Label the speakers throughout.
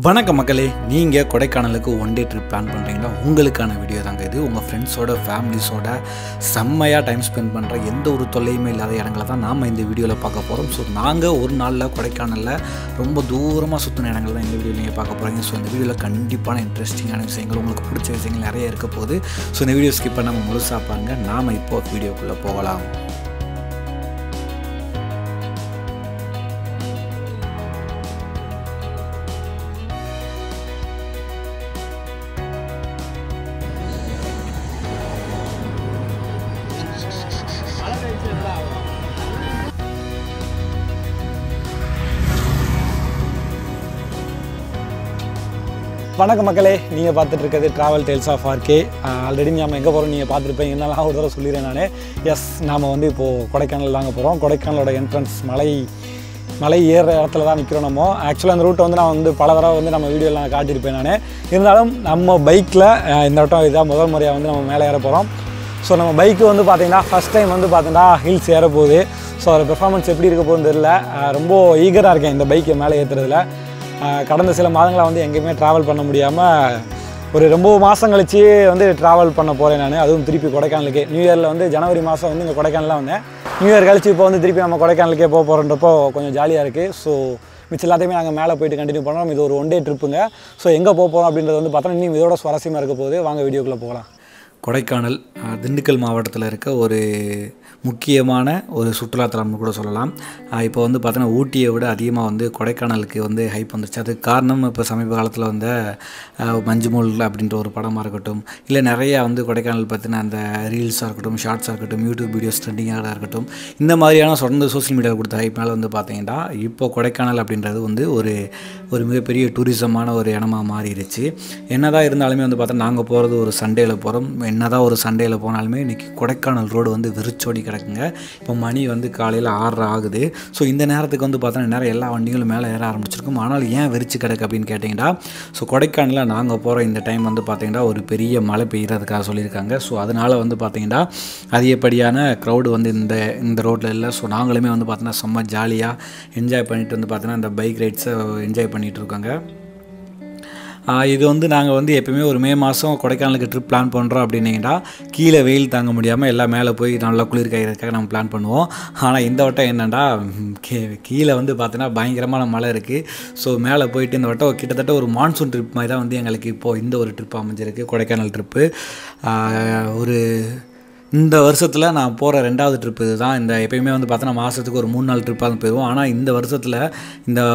Speaker 1: வணக்கம் மக்களே, நீங்கள் கொடைக்கானலுக்கு ஒன் டே ட்ரிப் பிளான் பண்ணுறீங்கன்னா உங்களுக்கான வீடியோ தாங்க இது. உங்கள் ஃப்ரெண்ட்ஸோட ஃபேமிலிஸோட செம்மையாக டைம் ஸ்பெண்ட் பண்ணுற எந்த ஒரு தொல்லையுமே இல்லாத இடங்களை தான் நாம் இந்த வீடியோவில் பார்க்க போகிறோம். ஸோ நாங்கள் ஒரு நாளில் கொடைக்கானலில் ரொம்ப தூரமாக சுற்றின இடங்கள் தான் இந்த வீடியோவில் நீங்கள் பார்க்க போகிறீங்க. ஸோ இந்த வீடியோவில் கண்டிப்பான இன்ட்ரெஸ்டிங்கான விஷயங்கள், உங்களுக்கு பிடிச்ச விஷயங்கள் நிறைய இருக்க போகுது. ஸோ இந்த வீடியோ ஸ்கிப் பண்ணாமல் முழுசாக பாருங்கள். நாம் இப்போது வீடியோக்குள்ளே போகலாம்.
Speaker 2: வணக்கம் மக்களே, நீங்கள் பார்த்துட்டு இருக்கிறது travel tales of RK. Already நம்ம எங்கே போகிறோம் நீங்கள் பார்த்துருப்பேன். என்னெல்லாம் ஒரு தடவை சொல்லிடுறேன் நான். எஸ், நாம் இப்போது கொடைக்கானல் தாங்க போகிறோம். கொடைக்கானலோட என்ட்ரன்ஸ் மலை ஏறுற இடத்துல தான் நிற்கிறோம். நம்ம ஆக்சுவலாக அந்த ரூட்டை நான் பல தடவை நம்ம வீடியோவில் காட்டியிருப்பேன் நான். இருந்தாலும் நம்ம பைக்கில் இந்த வட்டம் இதான் முதல் முறையாக நம்ம மேலே ஏற போகிறோம். ஸோ நம்ம பைக்கு பார்த்தீங்கன்னா ஃபஸ்ட் டைம் பார்த்தீங்கன்னா ஹில்ஸ் ஏற போகுது. ஸோ அதோட பெர்ஃபார்மன்ஸ் எப்படி இருக்க போகுதுன்னு தெரியல. ரொம்ப ஈகராக இருக்கேன் இந்த பைக்கை மேலே ஏற்றுறதுல. கடந்த சில மாதங்களாக எங்கேயுமே ட்ராவல் பண்ண முடியாமல் ஒரு ரொம்ப மாதம் கழிச்சு ட்ராவல் பண்ண போகிறேன் நான். அதுவும் திருப்பி கொடைக்கானலுக்கே. நியூ இயரில் ஜனவரி மாதம் இங்கே கொடைக்கானலாம் வந்தேன். நியூ இயர் கழிச்சு இப்போ திருப்பி நம்ம கொடைக்கானலுக்கே போக போகிறன்றப்போ கொஞ்சம் ஜாலியாக இருக்குது. ஸோ மிச்சம் எல்லாத்தையுமே நாங்கள் மேலே போயிட்டு கண்டினியூ பண்ணுறோம். இது ஒரு ஒன் டே ட்ரிப்புங்க. ஸோ எங்கே போக போகிறோம் அப்படின்றது பார்த்தோன்னா இன்னும் இதோட சுவாரஸ்யமாக இருக்க போகுது. வாங்க வீடியோக்குள்ளே போகலாம்.
Speaker 1: கொடைக்கானல் திண்டுக்கல் மாவட்டத்தில் இருக்க ஒரு முக்கியமான ஒரு சுற்றுலாத்தலம்னு கூட சொல்லலாம். இப்போ பார்த்தோன்னா ஊட்டியை விட அதிகமாக கொடைக்கானலுக்கு ஹைப் வந்துருச்சு. அதுக்கு காரணம் இப்போ சமீப காலத்தில் மஞ்சுமூல் அப்படின்ற ஒரு படமாக இருக்கட்டும், இல்லை நிறையா கொடைக்கானல் பற்றின அந்த ரீல்ஸாக இருக்கட்டும், ஷார்ட்ஸாக இருக்கட்டும், யூடியூப் வீடியோஸ் ட்ரெண்டிங்காக இருக்கட்டும், இந்த மாதிரியான தொடர்ந்து சோஷியல் மீடியாவில் கொடுத்த ஹைப்னால பார்த்தீங்கன்னா இப்போ கொடைக்கானல் அப்படின்றது ஒரு மிகப்பெரிய டூரிசமான ஒரு இடமாக மாறிடுச்சு. என்ன தான் இருந்தாலுமே பார்த்தா நாங்கள் போகிறது ஒரு சண்டேயில் போகிறோம். என்ன தான் ஒரு சண்டேயில் போனாலுமே இன்றைக்கி கொடைக்கானல் ரோடு விரிச்சோடி கிடக்குங்க. இப்போ மணி காலையில் 6 ஆகுது. ஸோ இந்த நேரத்துக்கு பார்த்தோன்னா நேரம் எல்லா வண்டிகளும் மேலே ஏற ஆரம்பிச்சிருக்கும். ஆனால் ஏன் வெறிச்சு கிடக்கு அப்படின்னு கேட்டிங்கன்னா, ஸோ கொடைக்கானலில் நாங்கள் போகிற இந்த டைம் பார்த்தீங்கன்னா ஒரு பெரிய மழை பெய்கிறதுக்காக சொல்லியிருக்காங்க. ஸோ அதனால் பார்த்தீங்கன்னா அதிகப்படியான க்ரௌடு இந்த ரோட்டில் இல்லை. ஸோ நாங்களுமே பார்த்தீங்கன்னா செம்ம ஜாலியாக என்ஜாய் பண்ணிட்டு பார்த்தீங்கன்னா இந்த பைக் ரைட்ஸை என்ஜாய் பண்ணிகிட்டு இருக்கோங்க. இது நாங்கள் எப்போயுமே ஒரு மே மாதம் கொடைக்கானலுக்கு ட்ரிப் பிளான் பண்ணுறோம் அப்படின்னீங்கன்னா கீழே வெயில் தாங்க முடியாமல் எல்லாம் மேலே போய் நல்லா குளிர் காய்கிறதுக்காக நம்ம பிளான் பண்ணுவோம். ஆனால் இந்த வட்டம் என்னென்னா கீழே பார்த்தீங்கன்னா பயங்கரமான மழை இருக்குது. ஸோ மேலே போயிட்டு இந்த வட்டம் கிட்டத்தட்ட ஒரு மான்சூன் ட்ரிப் மாதிரி தான் எங்களுக்கு இப்போது இந்த ஒரு ட்ரிப் அமைஞ்சிருக்கு. கொடைக்கானல் ட்ரிப்பு இந்த வருஷத்தில் நான் போகிற 2வது ட்ரிப் இது தான். எப்பயுமே பார்த்தோன்னா மாதத்துக்கு ஒரு 3-4 ட்ரிப்பாக போயிடுவோம். ஆனால் இந்த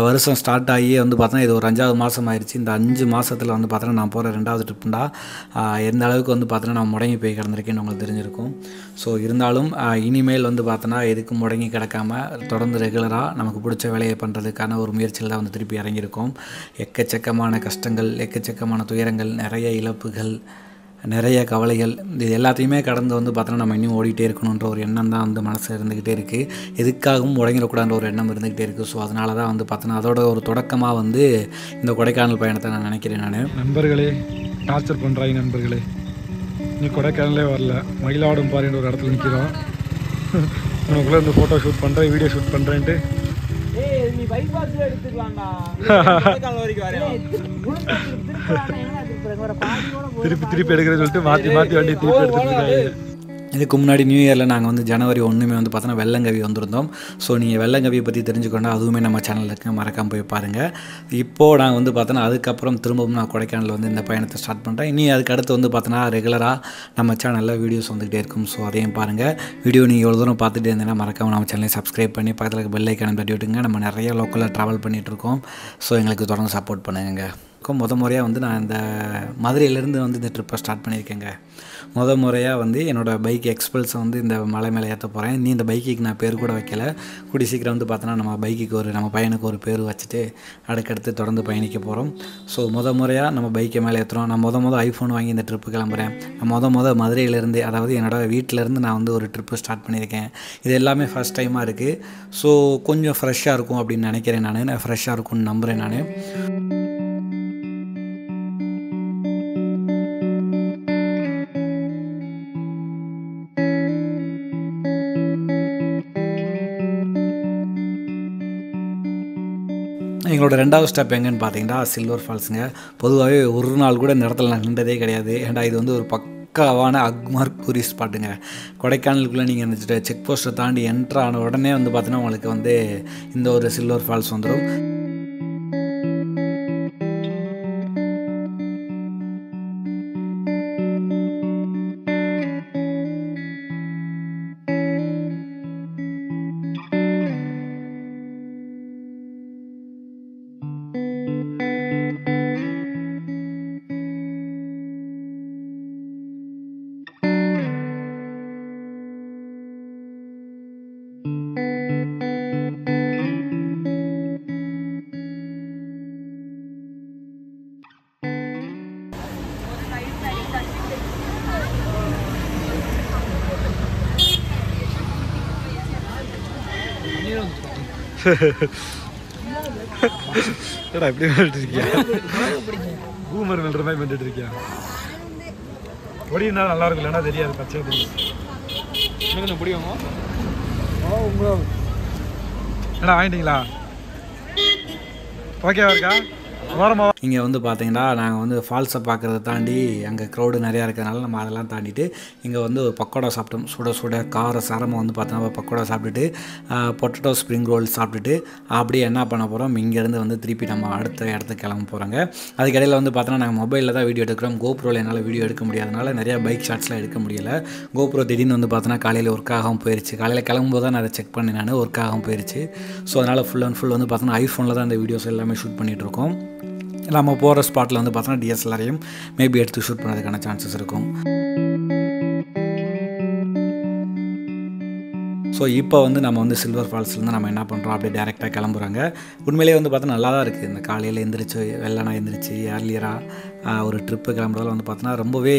Speaker 1: வருஷம் ஸ்டார்ட் ஆகி பார்த்தோன்னா இது ஒரு 5வது மாதம் ஆயிடுச்சு. இந்த 5 மாதத்தில் பார்த்தோன்னா நான் போகிற 2வது ட்ரிப்புண்டா எந்த அளவுக்கு பார்த்தோன்னா நான் முடங்கி போய் கிடந்திருக்கேன்னு உங்களுக்கு தெரிஞ்சிருக்கும். ஸோ இருந்தாலும் இனிமேல் பார்த்தோன்னா எதுக்கும் முடங்கி கிடக்காம தொடர்ந்து ரெகுலராக நமக்கு பிடிச்ச வேலையை பண்ணுறதுக்கான ஒரு முயற்சியில் தான் திருப்பி இறங்கியிருக்கோம். எக்கச்சக்கமான கஷ்டங்கள், எக்கச்சக்கமான துயரங்கள், நிறைய இழப்புகள், நிறைய கவலைகள், இது எல்லாத்தையுமே கடந்து பார்த்தோன்னா நம்ம இன்னும் ஓடிட்டே இருக்கணுன்ற ஒரு எண்ணம் தான் மனசில் இருந்துக்கிட்டே இருக்குது. எதுக்காகவும் உடங்கிடக்கூடாதுன்ற ஒரு எண்ணம் இருந்துக்கிட்டே இருக்குது. ஸோ அதனால தான் பார்த்தோன்னா அதோட ஒரு தொடக்கமாக இந்த கொடைக்கானல் பயணத்தை நான் நினைக்கிறேன். நான்
Speaker 2: நண்பர்களே, டார்ச்சர் பண்ணுறாங்க நண்பர்களே. நீ கொடைக்கானலே வரல, மயிலாடும் பாருன்ற ஒரு இடத்துல நிற்கிறோம். நமக்குள்ளே இந்த ஃபோட்டோ ஷூட் பண்ணுறேன், வீடியோ ஷூட் பண்ணுறேன்ட்டு திருப்பி எடுக்கிறேன்னு சொல்லிட்டு மாற்றி வண்டி திருப்பி எடுத்துருக்காங்க.
Speaker 1: இதுக்கு முன்னாடி நியூ இயரில் நாங்கள் ஜனவரி 1 பார்த்தோன்னா வெள்ளங்கவி வந்திருந்தோம். ஸோ நீங்கள் வெள்ளங்கவியை பற்றி தெரிஞ்சுக்கொண்டா அதுவுமே நம்ம சேனலில் இருக்க மறக்காமல் போய் பாருங்கள். இப்போது நாங்கள் பார்த்தோன்னா அதுக்கப்புறம் திரும்பவும் நான் கொடைக்கானலில் இந்த பயணத்தை ஸ்டார்ட் பண்ணுறேன். இனி அதுக்கு அடுத்து பார்த்தோன்னா ரெகுலராக நம்ம சேனலில் வீடியோஸ் வந்துகிட்டே இருக்கும். ஸோ அதையும் பாருங்கள். வீடியோ நீங்கள் எவ்வளோ தூரம் பார்த்துட்டு இருந்தீங்கன்னா மறக்காமல் நம்ம சேனலை சப்ஸ்கிரைப் பண்ணி பக்கத்தில் பெல் ஐக்கானை தட்டி விட்டுங்க. நம்ம நிறைய லோக்கலில் ட்ராவல் பண்ணிகிட்ருக்கோம். ஸோ எங்களுக்கு தொடர்ந்து சப்போர்ட் பண்ணுங்க. முறையாக நான் இந்த மதுரையிலேருந்து இந்த ட்ரிப்பை ஸ்டார்ட் பண்ணியிருக்கேங்க. முறையாக என்னோடய பைக் எக்ஸ்பல்ஸை இந்த மலை மேலே ஏற்ற போகிறேன். நீ இந்த பைக்குக்கு நான் பேர் கூட வைக்கல. கூடி சீக்கிரம் பார்த்தோன்னா நம்ம பைக்குக்கு நம்ம பையனுக்கு ஒரு பேர் வச்சுட்டு அடுக்கடுத்து தொடர்ந்து பயணிக்க போகிறோம். ஸோ முறையாக நம்ம பைக்கை மேலே ஏற்றுறோம். நான் ஐஃபோன் வாங்கி இந்த ட்ரிப்பு கிளம்புறேன். நான் மதுரையிலேருந்து, அதாவது என்னோடய வீட்டிலேருந்து நான் ஒரு ட்ரிப்பு ஸ்டார்ட் பண்ணியிருக்கேன். இது எல்லாமே ஃபஸ்ட் டைமாக இருக்குது. ஸோ கொஞ்சம் ஃப்ரெஷ்ஷாக இருக்கும் அப்படின்னு நினைக்கிறேன். நான் ஃப்ரெஷ்ஷாக இருக்கும்னு நம்புகிறேன். நான் எங்களோட 2வது ஸ்டெப் எங்கன்னு பார்த்தீங்கன்னா சில்வர் ஃபால்ஸுங்க. பொதுவாகவே ஒரு நாள் கூட இந்த இடத்துல நான் நின்றதே கிடையாது. ஏன்டா இது வந்து ஒரு பக்காவான அக்மார்க் டூரிஸ்ட் ஸ்பாட்டுங்க. கொடைக்கானலுக்குள்ளே நீங்கள் இந்த செக் போஸ்ட்டை தாண்டி என்ட்ரு ஆன உடனே வந்து பார்த்தீங்கன்னா உங்களுக்கு வந்து இந்த ஒரு சில்வர் ஃபால்ஸ் வந்துடும்.
Speaker 2: ஏடா இப்படி பண்ணிட்டு இருக்கியா? பூமர் வெல்ற மாதிரி பண்ணிட்டு இருக்கியா? பொடினா நல்லா இருக்கும், இல்லைன்னா தெரியாது, பச்சையாக தெரியும். எனக்கு பிடிக்குமா? ஏடா வாங்கிட்டீங்களா? ஓகேவா இருக்கா? இங்கே வந்து பார்த்தீங்கன்னா நாங்கள் வந்து ஃபால்ஸை பார்க்குறத தாண்டி அங்கே க்ரௌடு நிறையா இருக்கிறதுனால நம்ம அதெல்லாம் தாண்டிட்டு இங்கே வந்து ஒரு பக்கோடா சாப்பிட்டோம். சுட சுட கார சாரமாக வந்து பார்த்தோன்னா பக்கோடா சாப்பிட்டுட்டு பொட்டேட்டோ ஸ்ப்ரிங் ரோல் சாப்பிட்டுட்டு அப்படியே என்ன பண்ண போகிறோம், இங்கேருந்து வந்து திருப்பி நம்ம அடுத்த இடத்துக்கு கிளம்ப போகிறாங்க. அதுக்கிடையில் வந்து பார்த்தோன்னா நாங்கள் மொபைலில் தான் வீடியோ எடுக்கிறோம். கோப்ரோவில் என்னால் வீடியோ எடுக்க முடியாதனால நிறையா பைக் ஷாட்ஸ்லாம் எடுக்க முடியலை. கோப்ரோ திடீர்னு வந்து பார்த்தோன்னா காலையில் ஒர்க் ஆகாமல் போயிடுச்சு. காலையில் கிளம்பும்போது தான் நான் அதை செக் பண்ணேன், நான் ஒர்க் ஆகாமல் போயிடுச்சு. ஸோ அதனால் ஃபுல் அண்ட் ஃபுல் வந்து பார்த்தோன்னா ஐஃபோனில் தான் இந்த வீடியோஸ் எல்லாமே ஷூட் பண்ணிகிட்ருக்கோம். நம்ம போகிற ஸ்பாட்டில் வந்து பார்த்தோன்னா டிஎஸ்எல்ஆரையும் மேபி எடுத்து ஷூட் பண்ணுறதுக்கான சான்சஸ் இருக்கும். ஸோ இப்போ வந்து நம்ம வந்து சில்வர் ஃபால்ஸ்லேருந்து நம்ம என்ன பண்ணுறோம், அப்படியே டேரெக்டாக கிளம்புறாங்க. உண்மையிலேயே வந்து பார்த்தா நல்லா தான் இருக்குது. இந்த காலையில் எழுந்திரிச்சு வெள்ளனா எழுந்திரிச்சு ஏர்லியராக ஒரு ட்ரிப்பு கிளம்புறதால வந்து பார்த்தோன்னா ரொம்பவே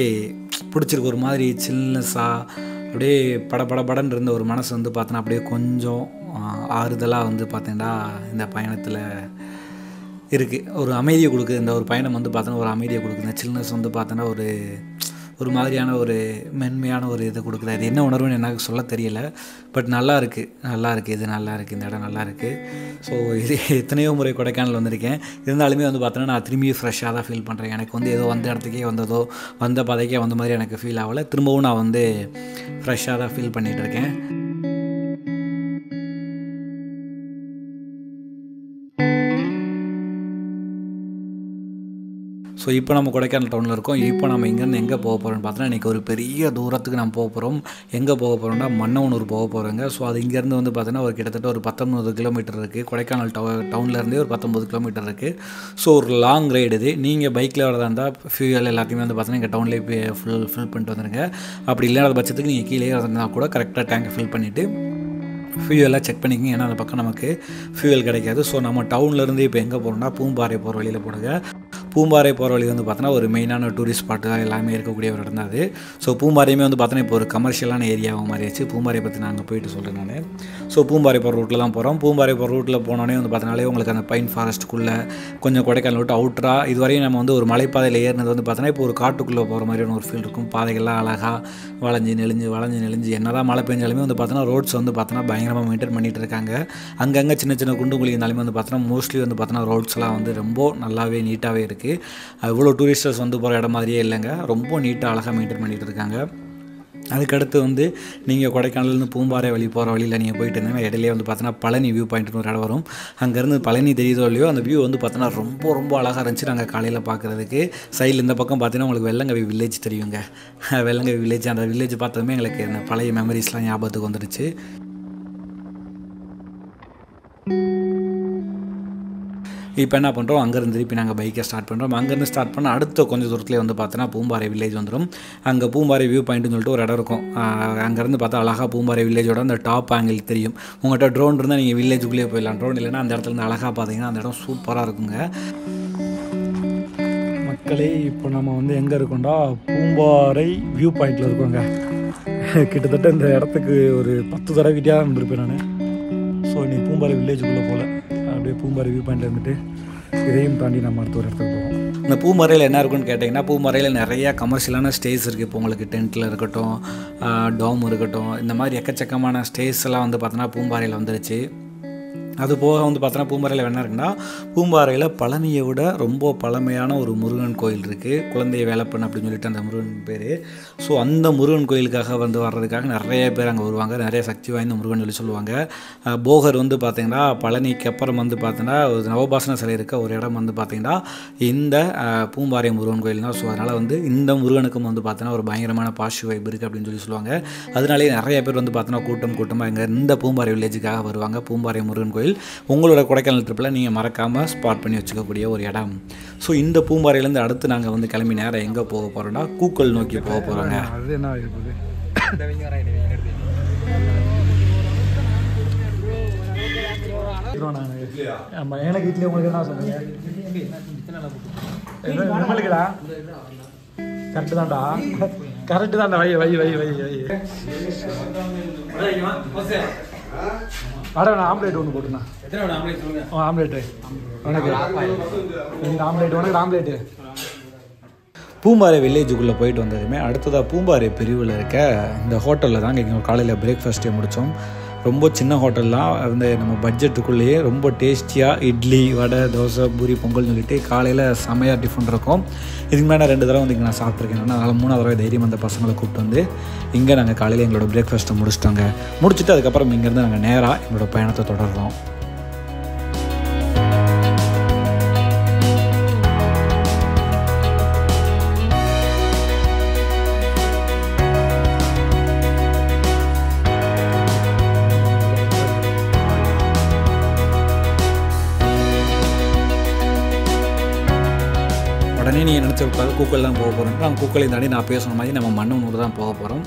Speaker 2: பிடிச்சிருக்கு. ஒரு மாதிரி சில்னஸாக அப்படியே படபடன்னு இருந்த ஒரு மனசு வந்து பார்த்தோன்னா அப்படியே கொஞ்சம் ஆறுதலாக வந்து பார்த்தீங்கன்னா இந்த பயணத்தில் இருக்குது. ஒரு அமைதியை கொடுக்குது. இந்த ஒரு பயணம் வந்து பார்த்தோன்னா ஒரு அமைதியை கொடுக்குது. இந்த சில்னஸ் வந்து பார்த்தோன்னா ஒரு மாதிரியான ஒரு மென்மையான ஒரு இதை கொடுக்குது. அது என்ன உணர்வுன்னு எனக்கு சொல்ல தெரியல. பட் நல்லா இருக்குது, இது நல்லா இருக்குது, இந்த இடம் நல்லா இருக்குது. ஸோ இது எத்தனையோ முறை கொடைக்கானல் வந்திருக்கேன். இருந்தாலுமே வந்து பார்த்தோன்னா நான் திரும்பி ஃப்ரெஷ்ஷாக தான் ஃபீல் பண்ணுறேன். எனக்கு வந்து ஏதோ வந்த இடத்துக்கே வந்ததோ வந்த பாதைக்கே வந்த மாதிரி எனக்கு ஃபீல் ஆகலை. திரும்பவும் நான் வந்து ஃப்ரெஷ்ஷாக தான் ஃபீல் பண்ணிகிட்ருக்கேன். ஸோ இப்போ நம்ம கொடைக்கானல் டவுனில் இருக்கோம். இப்போ நம்ம இங்கேருந்து எங்கே போக போகிறோம்னு பார்த்தோன்னா இன்றைக்கி ஒரு பெரிய தூரத்துக்கு நம்ம போக போகிறோம். எங்கே போக போகிறோம்னா மன்னவனூர் போக போகிறோங்க. ஸோ அது இங்கேருந்து வந்து பார்த்தோன்னா ஒரு கிட்டத்தட்ட ஒரு 19 கிலோமீட்டர் இருக்குது. கொடைக்கானல் டவுன்லேருந்தே ஒரு 19 கிலோமீட்டர் இருக்குது. ஸோ ஒரு லாங் ரைடு இது. நீங்கள் பைக்கில் வரதா இருந்தால் ஃபியூயல் எல்லாத்தையுமே வந்து பார்த்தோன்னா இங்கே டவுன்லேயே ஃபில் பண்ணிட்டு வந்துடுங்க. அப்படி இல்லாத பட்சத்துக்கு நீங்கள் கீழே இருந்தால் கூட கரெக்டாக டேங்கை ஃபில் பண்ணிவிட்டு ஃபியூயெல்லாம் செக் பண்ணிக்கங்க. ஏன்னா அந்த பக்கம் நமக்கு ஃபியூயல் கிடைக்காது. ஸோ நம்ம டவுன்லேருந்து இப்போ எங்கே போகிறோம்னா பூம்பாறை போகிற வழியில் போடுங்க. பூம்பாறை போகிற வழி வந்து பார்த்தோன்னா ஒரு மெயினான டூரிஸ்ட் ஸ்பாட்டு தான் எல்லாமே இருக்கக்கூடிய ஒரு இடம் தான் அது. ஸோ பூம்பாறையுமே வந்து பார்த்தோன்னா இப்போ ஒரு கமர்ஷியலான ஏரியாவும் மாறிடுச்சு. பூம்பாறை பற்றி நான் அங்கே போயிட்டு சொல்கிறேன் நான். ஸோ பூம்பாறை போகிற ரூட்டில் தான் போகிறோம். பூம்பாறை போகிற ரூட்டில் போனோடனே வந்து பார்த்தோன்னாலே உங்களுக்கு அந்த பைன் ஃபாரஸ்ட்டுக்குள்ளே கொஞ்சம் கொடைக்கானல் விட்டு அவுட்டராக இதுவரையும் நம்ம வந்து ஒரு மலைப்பாதையில் ஏறினது வந்து பார்த்தோன்னா இப்போ ஒரு காட்டுக்குள்ளே போகிற மாதிரியான ஒரு ஃபீல் இருக்கும். பாதைகள்லாம் அழகாக வளைஞ்சு நெளிஞ்சு என்ன தான் மழை பெஞ்சாலுமே வந்து பார்த்தோன்னா ரோட்ஸ் வந்து பார்த்தோன்னா பயங்கரமாக மெயின்டைன் பண்ணிகிட்டு இருக்காங்க. அங்கங்கே சின்ன சின்ன குண்டு குழி இருந்தாலுமே வந்து பார்த்தோன்னா மோஸ்ட்லி வந்து பார்த்தோன்னா ரோட்ஸ்லாம் வந்து ரொம்ப நல்லாவே நீட்டாகவே இருக்குது. இவ்வளோ டூரிஸ்டர்ஸ் வந்து போகிற இடம் மாதிரியே இல்லைங்க. ரொம்ப நீட்டாக அழகாக மெயின்டைன் பண்ணிகிட்டு இருக்காங்க. அதுக்கடுத்து வந்து நீங்கள் கொடைக்கானல்லேருந்து பூம்பாறை வழி போகிற வழியில் நீங்கள் போயிட்டு இருந்தீங்கன்னா இடையிலே வந்து பார்த்தோன்னா பழனி வியூ பாயிண்ட்னு ஒரு இடம் வரும். அங்கேருந்து பழனி தெரியுதோ இல்லையோ அந்த வியூ வந்து பார்த்தோன்னா ரொம்ப அழகாக இருந்துச்சு. நாங்கள் காலையில் பார்க்குறதுக்கு சைடில் இந்த பக்கம் பார்த்தீங்கன்னா உங்களுக்கு வெள்ளங்கவி வில்லேஜ் தெரியுங்க. வெள்ளங்கவி வில்லேஜ், அந்த வில்லேஜ் பார்த்ததுமே எங்களுக்கு இந்த பழைய மெமரிஸ்லாம் ஞாபகத்துக்கு வந்துடுச்சு. இப்போ என்ன பண்ணுறோம், அங்கேருந்து திருப்பி நாங்கள் பைக்கை ஸ்டார்ட் பண்ணுறோம். அங்கேருந்து ஸ்டார்ட் பண்ண அடுத்த கொஞ்சம் தூரத்துலேயே வந்து பார்த்தோன்னா பூம்பாறை வில்லேஜ் வந்துடும். அங்கே பூம்பாறை வியூ பாயிண்ட்னு சொல்லிட்டு ஒரு இடம் இருக்கும். அங்கேருந்து பார்த்தா அழகாக பூம்பாறை வில்லேஜோட அந்த டாப் ஆங்கிள் தெரியும். உங்கள்கிட்ட ட்ரோன் இருந்தால் நீங்கள் வில்லேஜுக்குள்ளேயே போயிடலாம். ட்ரோன் இல்லைன்னா அந்த இடத்துலேருந்து அழகாக பார்த்தீங்கன்னா அந்த இடம் சூப்பராக இருக்குங்க. மக்களே இப்போ நம்ம வந்து எங்கே இருக்கோம்டா பூம்பாறை வியூ பாயிண்டில் இருக்கோங்க. கிட்டத்தட்ட இந்த இடத்துக்கு ஒரு 10 தடவைக்கிட்டே இருந்திருப்பேன் நான். ஸோ நீ பூம்பாறை வில்லேஜுக்குள்ளே போகல, அப்படியே பூம்பாறை வியூ பாயிண்ட் இருந்துட்டு இதையும் தாண்டி நம்ம அடுத்த ஒரு இடத்துக்கு போவோம். இந்த பூமறையில் என்ன இருக்குன்னு கேட்டிங்கன்னா பூமறையில் நிறையா கமர்ஷியலான ஸ்டேஸ் இருக்குது. இப்போ உங்களுக்கு டென்ட்டில் இருக்கட்டும், டோம் இருக்கட்டும், இந்த மாதிரி எக்கச்சக்கமான ஸ்டேஸ் எல்லாம் வந்து பார்த்தோன்னா பூம்பாறையில் வந்துருச்சு.
Speaker 1: அது போக வந்து பார்த்தோன்னா பூம்பாறையில் என்ன இருக்குன்னா, பூம்பாறையில் பழனியை விட ரொம்ப பழமையான ஒரு முருகன் கோயில் இருக்குது. குழந்தை வேலப்பன் அப்படின்னு சொல்லிட்டு அந்த முருகன் பேர். ஸோ அந்த முருகன் கோயிலுக்காக வந்து வர்றதுக்காக நிறைய பேர் அங்கே வருவாங்க. நிறைய சக்தி வாய்ந்த முருகன் சொல்லி சொல்லுவாங்க. போகர் வந்து பார்த்திங்கன்னா பழனிக்கு அப்புறம் வந்து பார்த்தோன்னா ஒரு நவபாசன சிலை இருக்க ஒரு இடம் வந்து பார்த்திங்கன்னா இந்த பூம்பாறை முருகன் கோயில் தான். ஸோ அதனால் வந்து இந்த முருகனுக்கும் வந்து பார்த்தோன்னா ஒரு பயங்கரமான பாசிட்டிவ் வைப் இருக்குது அப்படின்னு சொல்லி சொல்லுவாங்க. அதனாலேயே நிறைய பேர் வந்து பார்த்தோன்னா கூட்டமாக இங்கே இந்த பூம்பாறை வில்லேஜுக்காக வருவாங்க. பூம்பாறை முருகன் கோயில் உங்களோட கொடைக்கானல் ட்ரிப்பில் நீங்கள் மறக்காமல் ஸ்பாட் பண்ணி வச்சுக்கக்கூடிய ஒரு இடம். ஸோ இந்த பூம்பாறையிலேருந்து அடுத்து நாங்கள் வந்து கிளம்பி நேரம் எங்கே போக போகிறோம்னா கூக்கல் நோக்கி போக போகிறோங்க.
Speaker 2: அது என்ன இருக்குது எனக்கு இட்லி உங்களுக்கு என்ன சொல்லுங்க கரெக்டு தான்டா வை வை வை வை வை அட நான் ஆம்லேட் ஒன்று போட்டுண்ணா. ஆம்லேட்டு உனக்கு இந்த ஆம்லேட் உனக்கு ஆம்லேட்டு.
Speaker 1: பூம்பாறை வில்லேஜுக்குள்ளே போயிட்டு வந்ததுமே அடுத்ததாக பூம்பாறை பிரிவில் இருக்க இந்த ஹோட்டலில் தாங்க இங்கே காலையில் பிரேக்ஃபாஸ்ட்டே முடித்தோம். ரொம்ப சின்ன ஹோட்டல்லாம் வந்து நம்ம பட்ஜெட்டுக்குள்ளேயே ரொம்ப டேஸ்டியாக இட்லி, வடை, தோசை, பூரி, பொங்கல்னு சொல்லிட்டு காலையில் செமையாக டிஃபன் இருக்கும். இதுக்கு மேலே 2 தடவை வந்து இங்கே நான் சாப்பிட்ருக்கேன். அதனால் 3ஆவது தடவை தைரியம் அந்த பசங்களை கூப்பிட்டு வந்து இங்கே நாங்கள் காலையில் எங்களோட பிரேக்ஃபாஸ்ட்டை முடிச்சுட்டு அதுக்கப்புறம் இங்கேருந்து நாங்கள் நேராக எங்களோட பயணத்தை தொடர்றோம். உடனே நீங்கள் நினச்சிருக்காது கூக்கல் தான் போக போகிறோம். நாங்கள் கூக்கலை தாண்டி நான் பேசுன மாதிரி நம்ம மன்னவனூர் தான் போக போகிறோம்.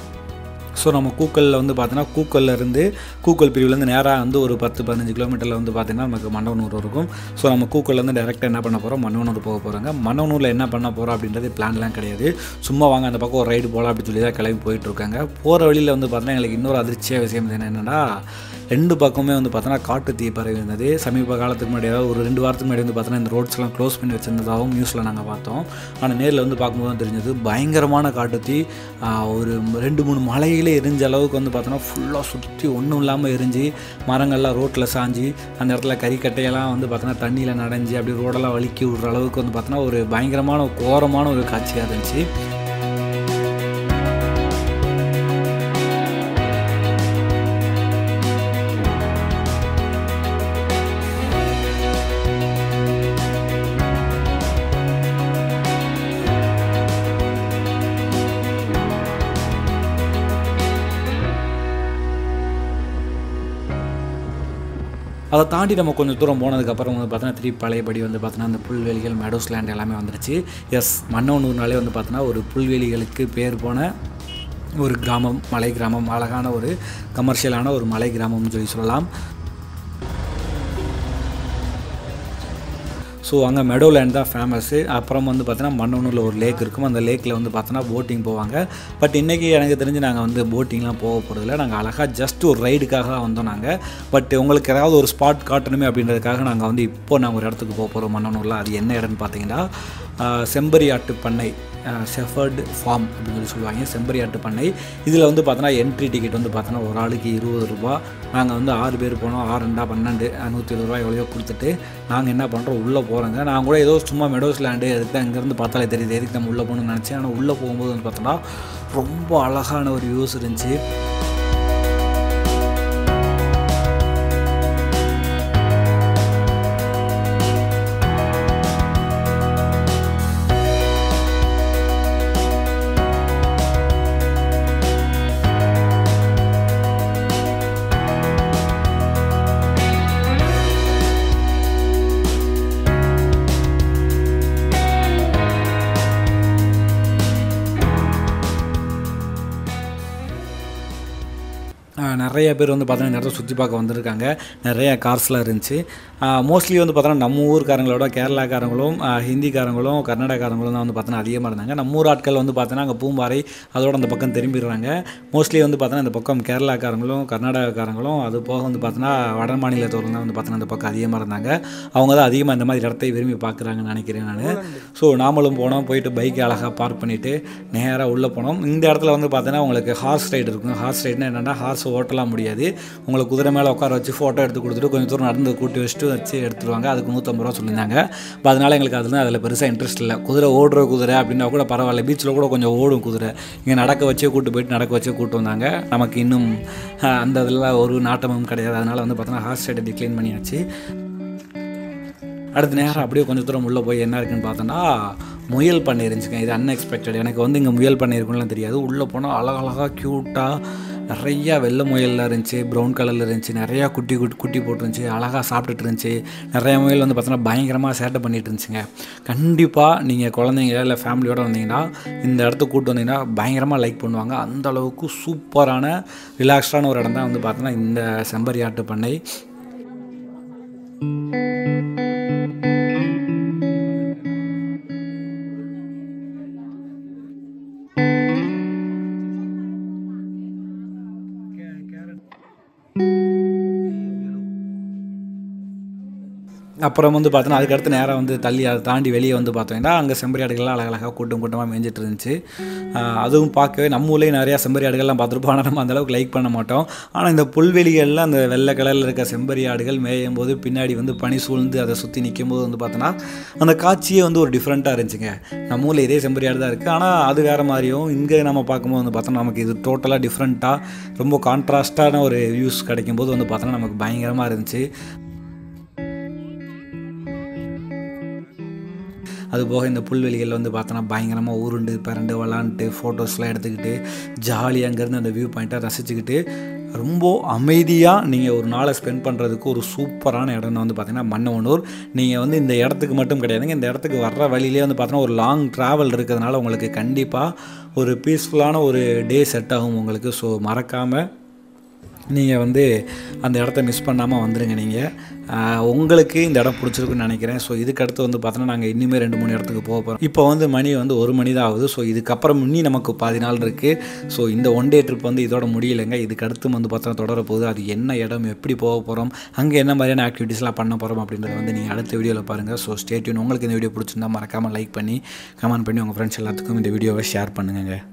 Speaker 1: ஸோ நம்ம கூக்கலில் வந்து பார்த்தோன்னா கூக்கல்லேருந்து கூக்கல் பிரிவுலேருந்து நேராக வந்து ஒரு 10-15 கிலோமீட்டரில் வந்து பார்த்திங்கன்னா நமக்கு மன்னவனூர் இருக்கும். ஸோ நம்ம கூக்கல்லேருந்து டேரெக்டாக என்ன பண்ண போகிறோம், மன்னவனூர் போக போகிறாங்க. மன்னவனூரில் என்ன பண்ண போகிறோம் அப்படின்றது பிளான்லாம் கிடையாது. சும்மா வாங்க அந்த பக்கம் ஒரு ரைடு போகலாம் அப்படின்னு சொல்லி தான் கிளம்பி போயிட்டுருக்காங்க. போகிற வழியில் வந்து பார்த்தோன்னா எங்களுக்கு இன்னொரு அதிர்ச்சியாக விஷயம் என்னென்னா 2 பக்கமே வந்து பார்த்தோன்னா காட்டு தீ பரவி இருந்தது. சமீப காலத்துக்கு முன்னாடி அதாவது ஒரு 2 வாரத்துக்கு முன்னாடி வந்து பார்த்தோன்னா இந்த ரோட்ஸ்லாம் க்ளோஸ் பண்ணி வச்சுருந்ததாகவும் நியூஸில் நாங்கள் பார்த்தோம். ஆனால் நேரில் வந்து பார்க்கும்போது தான் தெரிஞ்சது பயங்கரமான காட்டு தீ. ஒரு 2-3 மலையிலே எரிஞ்ச அளவுக்கு வந்து பார்த்தோன்னா ஃபுல்லாக சுற்றி ஒன்றும் இல்லாமல் எரிஞ்சு மரங்கள்லாம் ரோட்டில் சாஞ்சி அந்த இடத்துல கறிக்கட்டையெல்லாம் வந்து பார்த்தோன்னா தண்ணியில் நனைஞ்சி அப்படி ரோடெல்லாம் வலிக்கி விடுற அளவுக்கு வந்து பார்த்தோன்னா ஒரு பயங்கரமான கோரமான ஒரு காட்சியாக இருந்துச்சு. அதை தாண்டி நம்ம கொஞ்சம் தூரம் போனதுக்கப்புறம் வந்து பார்த்தோன்னா திருப்பி பழையபடி வந்து பார்த்தோன்னா அந்த புல்வெளிகள், மெடோஸ் லேண்ட் எல்லாமே வந்துருச்சு. மன்னவனூர்னாலே வந்து பார்த்தோன்னா ஒரு புல்வெளிகளுக்கு பேர் போன ஒரு கிராமம், மலை கிராமம், அழகான ஒரு கமர்ஷியலான ஒரு மலை கிராமம்னு சொல்லலாம். ஸோ அங்கே மெடோ லேண்ட் தான் ஃபேமஸ்ஸு. அப்புறம் வந்து பார்த்தோன்னா மன்னவனூரில் ஒரு லேக் இருக்கும். அந்த லேக்கில் வந்து பார்த்தோன்னா போட்டிங் போவாங்க. பட் இன்றைக்கி எனக்கு தெரிஞ்சு நாங்கள் வந்து போட்டிங்லாம் போக போகிறதில்ல. நாங்கள் அழகாக ஜஸ்ட் ஒரு ரைடுக்காக தான் வந்தோம் நாங்கள். பட் உங்களுக்கு ஏதாவது ஒரு ஸ்பாட் காட்டணுமே அப்படின்றதுக்காக நாங்கள் வந்து இப்போ நாங்கள் ஒரு இடத்துக்கு போக போகிறோம் மன்னவனூரில். அது என்ன இடம்னு பார்த்தீங்கன்னா செம்பரியாட்டு பண்ணை, ஷெஃபர்டு ஃபார்ம் அப்படின்னு சொல்லுவாங்க. செம்பரியாட்டு பண்ணை. இதில் வந்து பார்த்தோன்னா என்ட்ரி டிக்கெட் வந்து பார்த்தோன்னா ஒரு ஆளுக்கு 20 ரூபா. நாங்கள் வந்து 6 பேர் போனோம். 6 2 12 120 ரூபா எவ்வளோ கொடுத்துட்டு நாங்கள் என்ன பண்ணுறோம், உள்ளே போகிறோங்க. நான் கூட ஏதோ சும்மா மெடோஸ் லேண்டு அதுக்கு தான் இங்கேருந்து பார்த்தாலே தெரியுது எதுக்கு நம்ம உள்ளே போகணும்னு நினச்சேன். ஆனால் உள்ளே போகும்போது வந்து பார்த்தோன்னா ரொம்ப அழகான ஒரு வியூஸ் இருந்துச்சு. நிறைய பேர் வந்து பார்த்தோன்னா இந்த இடத்த சுற்றி பார்க்க வந்திருக்காங்க. நிறைய கார்ஸ்லாம் இருந்துச்சு. மோஸ்ட்லி வந்து பார்த்தோன்னா நம்ம ஊர்க்காரங்களோட கேரளாக்காரங்களும் ஹிந்திக்காரங்களும் கர்நாடகாரங்களும் தான் வந்து பார்த்தோன்னா அதிகமாக இருந்தாங்க. நம்ம ஊர் ஆட்கள் வந்து பார்த்தோன்னா அங்கே பூம்பாறை அதோட அந்த பக்கம் திரும்பிடுறாங்க. மோஸ்ட்லி வந்து பார்த்தோன்னா இந்த பக்கம் கேரளாக்காரங்களும் கர்நாடகாக்காரங்களும் அது போக வந்து பார்த்தோன்னா வட மாநிலத்தோடு தான் வந்து பார்த்தோன்னா அந்த பக்கம் அதிகமாக இருந்தாங்க. அவங்க தான் அதிகமாக இந்த மாதிரி இடத்தை விரும்பி பார்க்குறாங்கன்னு நினைக்கிறேன் நான். ஸோ நாமளும் போனோம். போயிட்டு பைக்கை அழகாக பார்க் பண்ணிவிட்டு நேராக உள்ளே போனோம். இந்த இடத்துல வந்து பார்த்தோன்னா உங்களுக்கு ஹார்ஸ் ரைடு இருக்கும். ஹார்ஸ் ரைடுனா என்னென்னா ஹார்ஸ் ஓட்டலாம் முடியாது. உங்களை குதிரை மேலே உட்கார வச்சு ஃபோட்டோ எடுத்து கொடுத்துட்டு கொஞ்சம் தூரம் நடந்து கூட்டி வச்சு எடுத்துருவாங்க. அதுக்கு 150 ரூபா சொல்லியிருந்தாங்க. இப்போ அதனால் எங்களுக்கு அதில் பெருசாக இன்ட்ரெஸ்ட் இல்லை. குதிரை ஓடுற குதிரை அப்படின்னா கூட பரவாயில்ல, பீச்சில் கூட கொஞ்சம் ஓடும் குதிரை. இங்கே நடக்க வச்சே கூட்டு வந்தாங்க. நமக்கு இன்னும் அந்த இதில் ஒரு நாட்டமும் கிடையாது. அதனால் வந்து பார்த்தோன்னா ஹார்ஸ் ரைடை டிக்ளைன் பண்ணியாச்சு. அடுத்த நேரம் அப்படியே கொஞ்சம் தூரம் உள்ளே போய் என்ன இருக்குன்னு பார்த்தோன்னா முயல் பண்ணை இருந்துச்சுங்க. இது அன்எக்ஸ்பெக்டட். எனக்கு வந்து இங்கே முயல் பண்ணை இருக்குன்னு தெரியாது. உள்ளே போனால் அழகழகாக க்யூட்டாக நிறையா வெள்ளை முயலில் இருந்துச்சு, ப்ரௌன் கலரில் இருந்துச்சு, நிறையா குட்டி போட்டுருந்துச்சு, அழகாக சாப்பிட்டுட்டு இருந்துச்சு. நிறையா முயல் வந்து பார்த்தோன்னா பயங்கரமாக சேட்டை பண்ணிகிட்டு இருந்துச்சுங்க. கண்டிப்பாக நீங்கள் குழந்தைங்க இல்லை ஃபேமிலியோடு வந்தீங்கன்னா இந்த இடத்துக்கு கூப்பிட்டு வந்தீங்கன்னா பயங்கரமாக லைக் பண்ணுவாங்க. அந்தளவுக்கு சூப்பரான ரிலாக்ஸ்டான ஒரு இடம் தான் வந்து பார்த்தோன்னா இந்த செம்பரியாட்டு பண்ணை. அப்புறம் வந்து பார்த்தோன்னா அதுக்கடுத்து நேரம் வந்து தள்ளி அதை தாண்டி வெளியே வந்து பார்த்தோம்னா அங்கே செம்பரியாடுகள்லாம் அழகழகாக கூட்டமாக மேய்ஞ்சிட்டு இருந்துச்சு. அதுவும் பார்க்கவே நம்ம ஊர்லேயே நிறையா செம்பரியாடுகள்லாம் பார்த்துருப்போம். ஆனால் நம்ம அந்தளவுக்கு லைக் பண்ண மாட்டோம். ஆனால் இந்த புல்வெளிகளில் அந்த வெள்ளை கலரில் இருக்க செம்பரியாடுகள் மேயும் போது பின்னாடி வந்து பனி சூழ்ந்து அதை சுற்றி நிற்கும் போது வந்து பார்த்தோன்னா அந்த காட்சியே வந்து ஒரு டிஃப்ரெண்ட்டாக இருந்துச்சுங்க. நம்ம ஊரில் இதே செம்பரியாடு தான் இருக்குது, ஆனால் அது வேறு மாதிரியும் இங்கே நம்ம பார்க்கும்போது வந்து பார்த்தோன்னா நமக்கு இது டோட்டலாக டிஃப்ரெண்ட்டாக ரொம்ப கான்ட்ராஸ்டான ஒரு வியூஸ் கிடைக்கும்போது வந்து பார்த்தோன்னா நமக்கு பயங்கரமாக இருந்துச்சு. அதுபோக இந்த புல்வெளிகளில் வந்து பார்த்தோன்னா பயங்கரமாக உருண்டு பரண்டு விளாண்டுட்டு ஃபோட்டோஸ்லாம் எடுத்துக்கிட்டு ஜாலியாக அங்கேருந்து அந்த வியூ பாயிண்ட்டாக ரசிச்சுக்கிட்டு ரொம்ப அமைதியாக நீங்கள் ஒரு நாளை ஸ்பெண்ட் பண்ணுறதுக்கு ஒரு சூப்பரான இடம்னு வந்து பார்த்திங்கன்னா மன்னவனூர். நீங்கள் வந்து இந்த இடத்துக்கு மட்டும் கிடையாதுங்க, இந்த இடத்துக்கு வர்ற வழியிலே வந்து பார்த்தோன்னா ஒரு லாங் ட்ராவல் இருக்கிறதுனால உங்களுக்கு கண்டிப்பாக ஒரு பீஸ்ஃபுல்லான ஒரு டே செட் ஆகும் உங்களுக்கு. ஸோ மறக்காமல் நீங்கள் வந்து அந்த இடத்த மிஸ் பண்ணாமல் வந்துடுங்க. நீங்கள் உங்களுக்கு இந்த இடம் பிடிச்சிருக்குன்னு நினைக்கிறேன். ஸோ இதுக்கடுத்து வந்து பார்த்தோன்னா நாங்கள் இன்னுமே 2-3 இடத்துக்கு போக போகிறோம். இப்போ வந்து மணி வந்து 1 மணி தான் ஆகுது. ஸோ இதுக்கப்புறம் இன்னும் நமக்கு 10 நாள் இருக்குது. ஸோ இந்த ஒன் டே ட்ரிப் வந்து இதோட முடியலைங்க. இதுக்கடுத்து வந்து பார்த்தோன்னா தொடர போகுது. அது என்ன இடம், எப்படி போக போகிறோம், அங்கே என்ன மாதிரியான ஆக்டிவிட்டீஸ்லாம் பண்ண போகிறோம் அப்படின்றத வந்து நீங்கள் அடுத்த வீடியோவில் பாருங்கள். So stay tune. உங்களுக்கு இந்த வீடியோ பிடிச்சிருந்தா மறக்காமல் லைக் பண்ணி கமெண்ட் பண்ணி உங்கள் ஃப்ரெண்ட்ஸ் எல்லாத்துக்கும் இந்த வீடியோவை ஷேர் பண்ணுங்கள்.